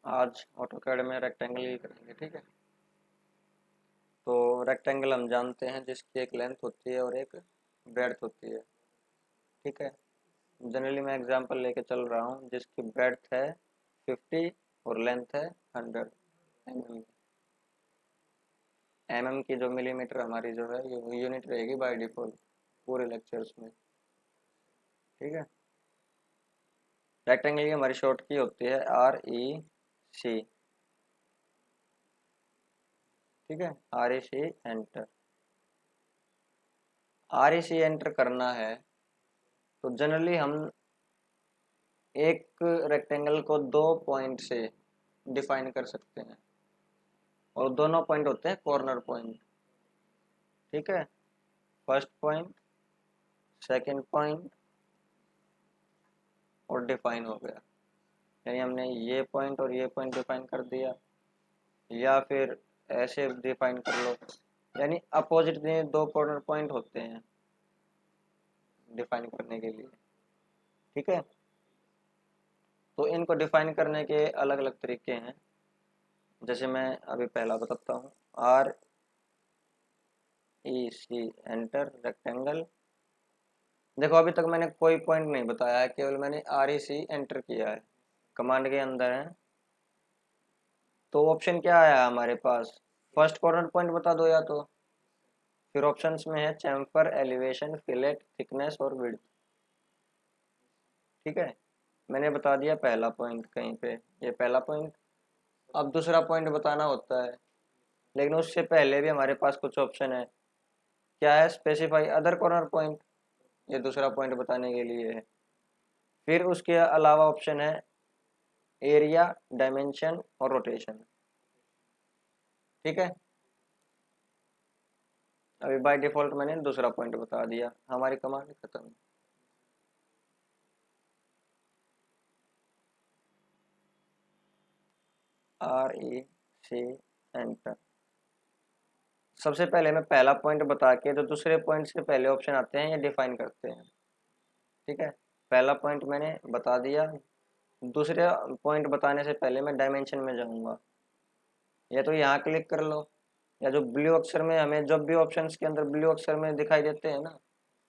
आज ऑटोकैड में रेक्टेंगल ही करेंगे, ठीक है। तो रेक्टेंगल हम जानते हैं जिसकी एक लेंथ होती है और एक ब्रेड्थ होती है, ठीक है। जनरली मैं एग्जांपल लेके चल रहा हूँ जिसकी ब्रेड्थ है 50 और लेंथ है 100 mm। mm की जो मिलीमीटर हमारी जो है ये यूनिट रहेगी बाय डिफॉल्ट पूरे लेक्चर्स में, ठीक है। रेक्टेंगल की हमारी शॉर्ट की होती है REC, ठीक है। REC एंटर, REC एंटर करना है तो जनरली हम एक रेक्टेंगल को दो पॉइंट से डिफाइन कर सकते हैं और दोनों पॉइंट होते हैं कॉर्नर पॉइंट, ठीक है। फर्स्ट पॉइंट, सेकंड पॉइंट और डिफाइन हो गया, यानी हमने ये पॉइंट और ये पॉइंट डिफाइन कर दिया, या फिर ऐसे डिफाइन कर लो, यानी अपोजिट में दो कॉर्नर पॉइंट होते हैं डिफाइन करने के लिए, ठीक है। तो इनको डिफाइन करने के अलग अलग तरीके हैं, जैसे मैं अभी पहला बताता हूँ। REC enter rectangle. देखो अभी तक मैंने कोई पॉइंट नहीं बताया है, केवल मैंने REC एंटर किया है, कमांड के अंदर है। तो ऑप्शन क्या आया हमारे पास, फर्स्ट कॉर्नर पॉइंट बता दो या तो, फिर ऑप्शंस में है चैम्फर, एलिवेशन, फिलेट, थिकनेस और विड्थ, ठीक है। मैंने बता दिया पहला पॉइंट कहीं पे, ये पहला पॉइंट। अब दूसरा पॉइंट बताना होता है, लेकिन उससे पहले भी हमारे पास कुछ ऑप्शन है। क्या है, स्पेसिफाई अदर कॉर्नर पॉइंट, ये दूसरा पॉइंट बताने के लिए है। फिर उसके अलावा ऑप्शन है एरिया, डायमेंशन और रोटेशन, ठीक है। अभी बाय डिफॉल्ट मैंने दूसरा पॉइंट बता दिया, हमारी कमांड खत्म। REC enter. सबसे पहले मैं पहला पॉइंट बता के जो दूसरे पॉइंट से पहले ऑप्शन आते हैं ये डिफाइन करते हैं, ठीक है। पहला पॉइंट मैंने बता दिया, दूसरे पॉइंट बताने से पहले मैं डायमेंशन में जाऊंगा, या तो यहाँ क्लिक कर लो, या जो ब्लू अक्षर में हमें जब भी ऑप्शंस के अंदर ब्लू अक्षर में दिखाई देते हैं ना,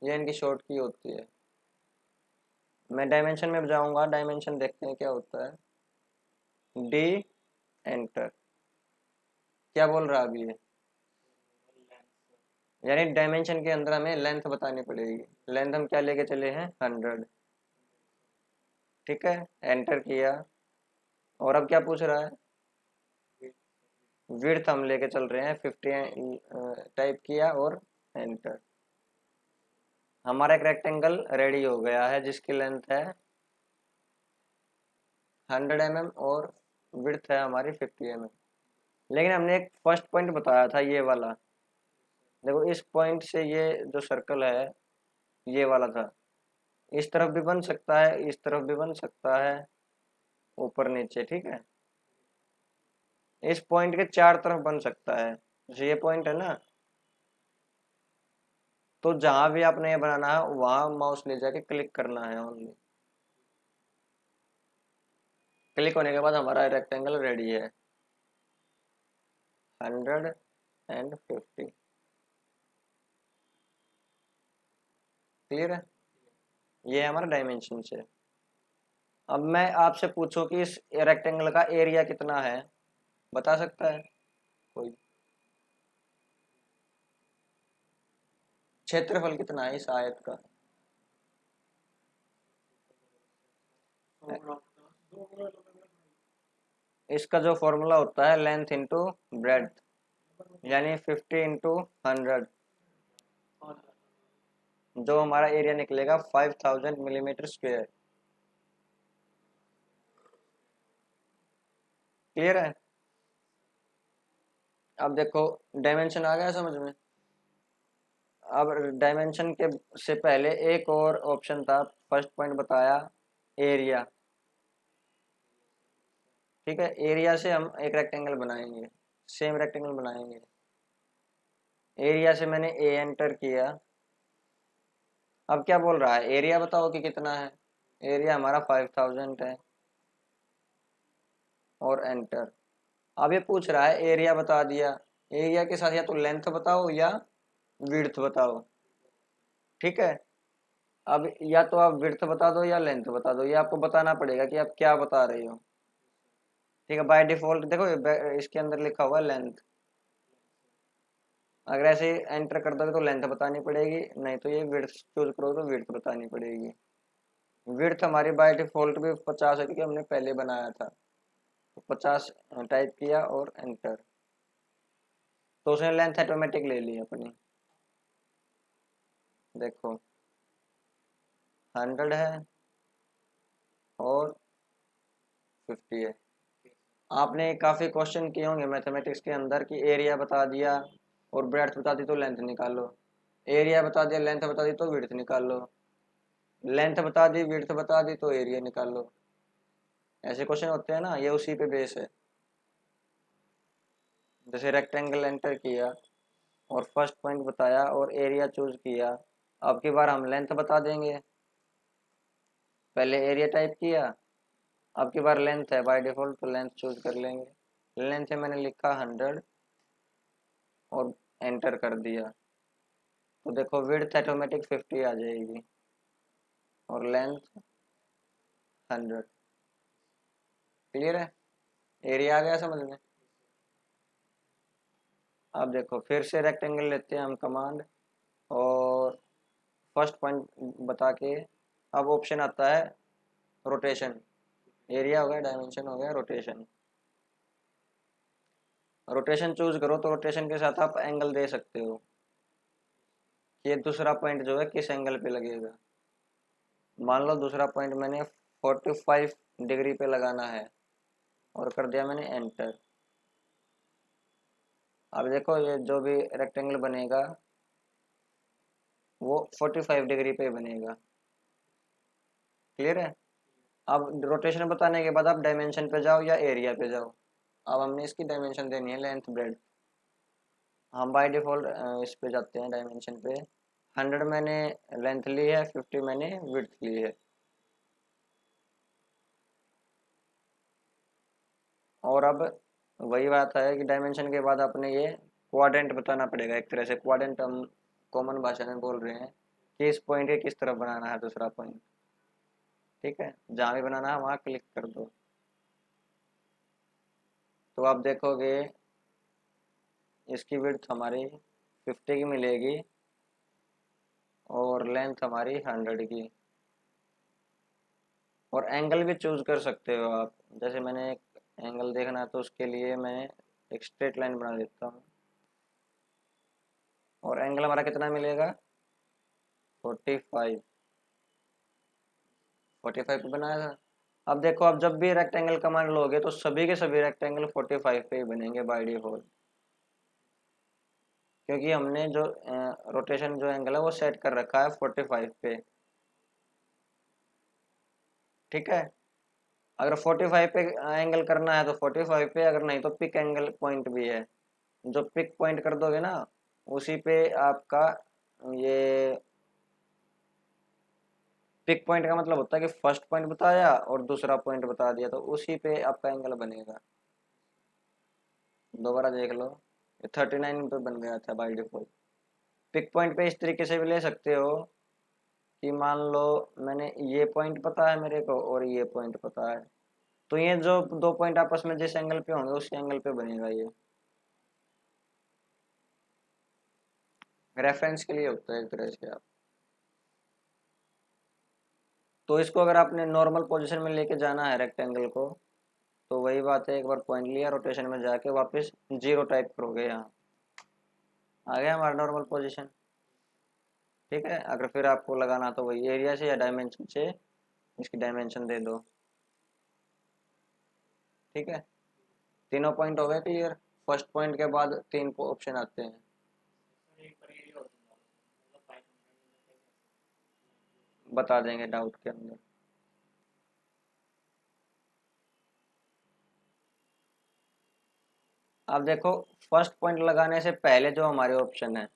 ये इनकी शॉर्ट की होती है। मैं डायमेंशन में जाऊंगा, डायमेंशन देखते हैं क्या होता है। D enter. क्या बोल रहा है अभी ये, यानी डायमेंशन के अंदर हमें लेंथ बतानी पड़ेगी। लेंथ हम क्या लेके चले हैं, 100, ठीक है। एंटर किया, और अब क्या पूछ रहा है, विड्थ हम लेके चल रहे हैं 50, टाइप किया और एंटर। हमारा एक रेक्टेंगल रेडी हो गया है जिसकी लेंथ है 100 mm और विड्थ है हमारी 50 mm। लेकिन हमने एक फर्स्ट पॉइंट बताया था ये वाला, देखो इस पॉइंट से ये जो सर्कल है ये वाला था, इस तरफ भी बन सकता है, इस तरफ भी बन सकता है, ऊपर नीचे, ठीक है। इस पॉइंट के चार तरफ बन सकता है, जैसे ये पॉइंट है ना, तो जहां भी आपने ये बनाना है वहां माउस ले जाके क्लिक करना है ओनली। क्लिक होने के बाद हमारा रेक्टेंगल रेडी है, 150। क्लियर है, ये है हमारा डायमेंशन से। अब मैं आपसे पूछूं कि इस रेक्टेंगल का एरिया कितना है, बता सकता है कोई, क्षेत्रफल कितना है इस आयत का। इसका जो फॉर्मूला होता है लेंथ इंटू ब्रेड्थ, यानी 50 इंटू 100, जो हमारा एरिया निकलेगा 5000 mm²। क्लियर है। अब देखो डायमेंशन आ गया समझ में। अब डायमेंशन के से पहले एक और ऑप्शन था, फर्स्ट पॉइंट बताया एरिया, ठीक है। एरिया से हम एक रेक्टेंगल बनाएंगे, सेम रेक्टेंगल बनाएंगे। एरिया से मैंने ए एंटर किया। अब क्या बोल रहा है, एरिया बताओ कि कितना है। एरिया हमारा 5000 है, और एंटर। अब ये पूछ रहा है एरिया बता दिया, एरिया के साथ या तो लेंथ बताओ या विड्थ बताओ। ठीक है, अब या तो आप विड्थ बता दो या लेंथ बता दो, ये आपको बताना पड़ेगा कि आप क्या बता रहे हो। ठीक है, बाय डिफॉल्ट देखो इसके अंदर लिखा हुआ लेंथ, अगर ऐसे एंटर कर दोगे तो लेंथ बतानी पड़ेगी, नहीं तो ये विड्थ चूज करोगे तो विड्थ बतानी पड़ेगी। विड्थ हमारी बाय डिफॉल्ट भी 50 है क्योंकि हमने पहले बनाया था, तो 50 टाइप किया और एंटर, तो उसने लेंथ ऑटोमेटिक ले ली अपनी। देखो 100 है और 50 है। आपने काफ़ी क्वेश्चन किए होंगे मैथमेटिक्स के अंदर कि एरिया बता दिया और ब्रेड्थ बता दी तो लेंथ निकालो, एरिया बता दिया लेंथ बता दी तो विड्थ निकाल लो, लेंथ बता दी विड्थ बता दी तो एरिया निकाल लो। ऐसे क्वेश्चन होते हैं ना, ये उसी पे बेस है। जैसे रेक्टेंगल एंटर किया और फर्स्ट पॉइंट बताया और एरिया चूज किया, अब की बार हम लेंथ बता देंगे, पहले एरिया टाइप किया, अब की बार लेंथ है बाय डिफॉल्ट तो लेंथ चूज कर लेंगे। लेंथ है मैंने लिखा 100 और एंटर कर दिया, तो देखो विड्थ ऑटोमेटिक 50 आ जाएगी और लेंथ 100। क्लियर है, एरिया आ गया समझ में। अब देखो फिर से रेक्टेंगल लेते हैं हम कमांड और फर्स्ट पॉइंट बता के, अब ऑप्शन आता है रोटेशन, एरिया हो गया डायमेंशन हो गया रोटेशन। रोटेशन चूज करो तो रोटेशन के साथ आप एंगल दे सकते हो कि ये दूसरा पॉइंट जो है किस एंगल पे लगेगा। मान लो दूसरा पॉइंट मैंने 45 डिग्री पे लगाना है और कर दिया मैंने एंटर। अब देखो ये जो भी रेक्टेंगल बनेगा वो 45 डिग्री पे बनेगा। क्लियर है, अब रोटेशन बताने के बाद आप डायमेंशन पे जाओ या एरिया पे जाओ। अब हमने इसकी डायमेंशन देनी है लेंथ ब्रेड, हम बाय डिफॉल्ट इस पे जाते हैं डायमेंशन पे। 100 मैंने लेंथ ली है, 50 मैंने विड्थ ली है। और अब वही बात है कि डायमेंशन के बाद अपने ये क्वाड्रेंट बताना पड़ेगा, एक तरह से क्वाड्रेंट हम कॉमन भाषा में बोल रहे हैं कि इस पॉइंट के किस तरफ बनाना है दूसरा पॉइंट। ठीक है, जहाँ भी बनाना है वहाँ क्लिक कर दो, तो आप देखोगे इसकी विड्थ हमारी 50 की मिलेगी और लेंथ हमारी 100 की। और एंगल भी चूज कर सकते हो आप, जैसे मैंने एक एंगल देखना है तो उसके लिए मैं एक स्ट्रेट लाइन बना देता हूँ और एंगल हमारा कितना मिलेगा 45, 45 पे बनाया था। अब देखो अब जब भी रेक्टेंगल कमांड लोगे तो सभी के सभी रेक्टेंगल 45 पे ही बनेंगे बाय डिफॉल्ट, क्योंकि हमने जो रोटेशन जो एंगल है वो सेट कर रखा है 45 पे। ठीक है, अगर 45 पे एंगल करना है तो 45 पे, अगर नहीं तो पिक एंगल पॉइंट भी है, जो पिक पॉइंट कर दोगे ना उसी पे आपका ये पिक पॉइंट का मतलब होता है कि फर्स्ट पॉइंट बताया और दूसरा पॉइंट बता दिया, तो उसी पे आपका एंगल बनेगा। दोबारा देख लो, ये 39 पे बन गया था बाई डिफॉल्ट। पिक पॉइंट पे इस तरीके से भी ले सकते हो कि मान लो मैंने ये पॉइंट पता है मेरे को और ये पॉइंट पता है, तो ये जो दो पॉइंट आपस में जिस एंगल पे होंगे उसी एंगल पे बनेगा ये। रेफरेंस के लिए होता है एक तरह से आप। तो इसको अगर आपने नॉर्मल पोजीशन में लेके जाना है रेक्टेंगल को, तो वही बात है, एक बार पॉइंट लिया रोटेशन में जाके वापस जीरो टाइप करोगे, यहाँ आ गया हमारा नॉर्मल पोजीशन। ठीक है, अगर फिर आपको लगाना तो वही एरिया से या डायमेंशन से इसकी डायमेंशन दे दो। ठीक है, तीनों पॉइंट हो गए क्लियर। फर्स्ट पॉइंट के बाद तीन ऑप्शन आते हैं। बता देंगे डाउट के अंदर। अब देखो फर्स्ट पॉइंट लगाने से पहले जो हमारे ऑप्शन है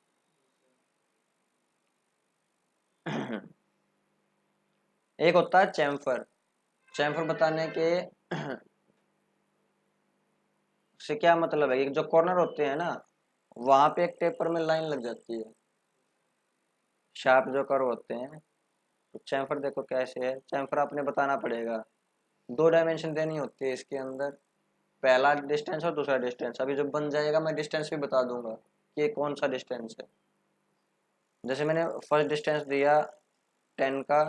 एक होता है चैम्फर, चैम्फर बताने के से क्या मतलब है, जो कॉर्नर होते हैं ना वहां पे एक टेपर में लाइन लग जाती है, शार्प जो कर्व होते हैं। तो चैम्फर देखो कैसे है, चैम्फर आपने बताना पड़ेगा, 2 डायमेंशन देनी होती है इसके अंदर, पहला डिस्टेंस और दूसरा डिस्टेंस। अभी जब बन जाएगा मैं डिस्टेंस भी बता दूंगा कि ये कौन सा डिस्टेंस है। जैसे मैंने फर्स्ट डिस्टेंस दिया 10 का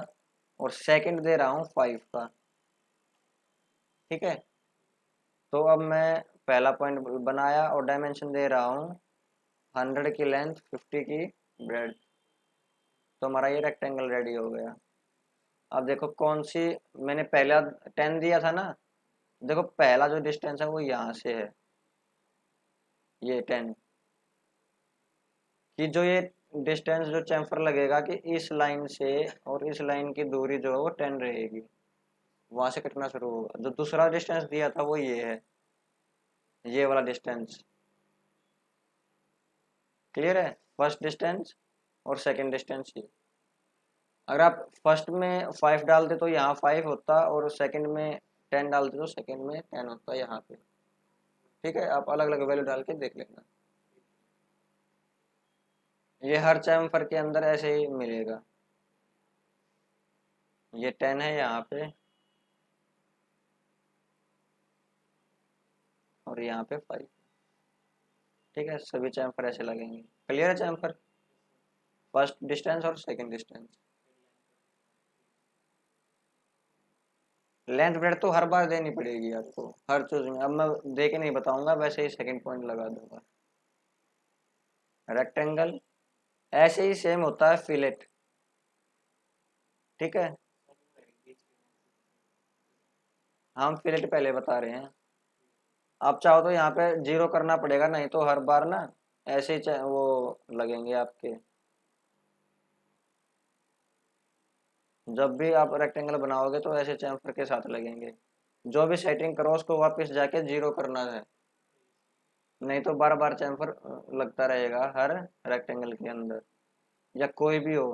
और सेकंड दे रहा हूँ 5 का, ठीक है। तो अब मैं पहला पॉइंट बनाया और डायमेंशन दे रहा हूँ 100 की लेंथ, 50 की ब्रेड, तो हमारा ये रेक्टेंगल रेडी हो गया। अब देखो कौन सी, मैंने पहला 10 दिया था ना, देखो पहला जो डिस्टेंस है वो यहाँ से है, ये 10, कि जो ये डिस्टेंस जो चैम्फर लगेगा कि इस लाइन से और इस लाइन की दूरी जो है वो 10 रहेगी, वहां से कटना शुरू होगा। जो दूसरा डिस्टेंस दिया था वो ये है, ये वाला डिस्टेंस, क्लियर है, फर्स्ट डिस्टेंस और सेकंड डिस्टेंस ये। अगर आप फर्स्ट में 5 डालते तो यहाँ 5 होता, और सेकंड में 10 डालते तो सेकंड में 10 होता यहाँ पे, ठीक है। आप अलग अलग वैल्यू डाल के देख लेना, ये हर चैम्फर के अंदर ऐसे ही मिलेगा। ये 10 है यहाँ पे और यहाँ पे 5, ठीक है। सभी चैम्फर ऐसे लगेंगे, क्लियर है चैम्फर, फर्स्ट डिस्टेंस और सेकंड डिस्टेंस। लेंथ ब्रेड तो हर बार देनी पड़ेगी आपको, हर चीज में। अब मैं दे के नहीं बताऊंगा, वैसे ही सेकंड पॉइंट लगा दूंगा। रेक्टेंगल ऐसे ही सेम होता है फिलेट, ठीक है। हम फिलेट पहले बता रहे हैं, आप चाहो तो यहाँ पे 0 करना पड़ेगा, नहीं तो हर बार ना ऐसे ही वो लगेंगे आपके। जब भी आप रेक्टेंगल बनाओगे तो ऐसे चैम्फर के साथ लगेंगे, जो भी सेटिंग करो उसको वापस जाके 0 करना है, नहीं तो बार बार चैम्फर लगता रहेगा हर रेक्टेंगल के अंदर, या कोई भी हो।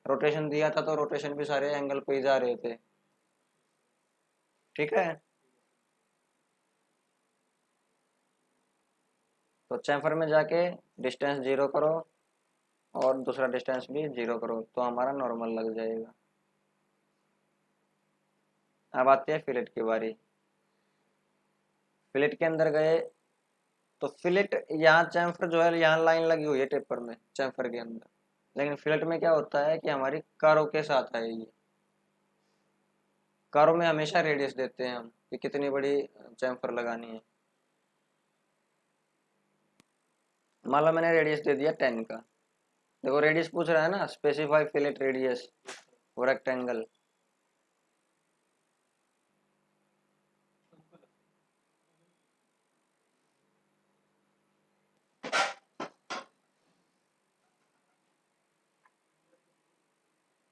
रोटेशन दिया था तो रोटेशन भी सारे एंगल पे ही जा रहे थे, ठीक है। तो चैम्फर में जाके डिस्टेंस 0 करो और दूसरा डिस्टेंस भी 0 करो, तो हमारा नॉर्मल लग जाएगा। अब आती है फिलेट की बारी। फिलेट के अंदर गए तो फिलेट, यहाँ चैम्फर जो है यहाँ लाइन लगी हुई है टेपर में चैम्फर के अंदर, लेकिन फिलेट में क्या होता है कि हमारी कर्व के साथ है ये। कर्व में हमेशा रेडियस देते हैं हम कि कितनी बड़ी चैम्फर लगानी है। मान लो मैंने रेडियस दे दिया 10 का, देखो रेडियस पूछ रहा है ना, स्पेसिफाई फिलेट रेडियस और रेक्टेंगल।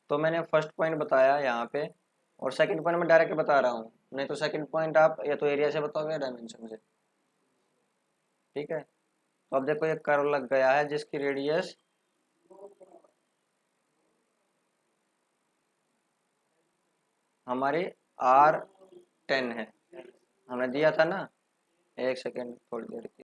तो मैंने फर्स्ट पॉइंट बताया यहाँ पे, और सेकंड पॉइंट में डायरेक्ट बता रहा हूँ, नहीं तो सेकंड पॉइंट आप या तो एरिया से बताओगे या डायमेंशन से, ठीक है। तो अब देखो ये कर्व लग गया है जिसकी रेडियस हमारी R10 है, हमने दिया था ना। एक सेकेंड थोड़ी देर की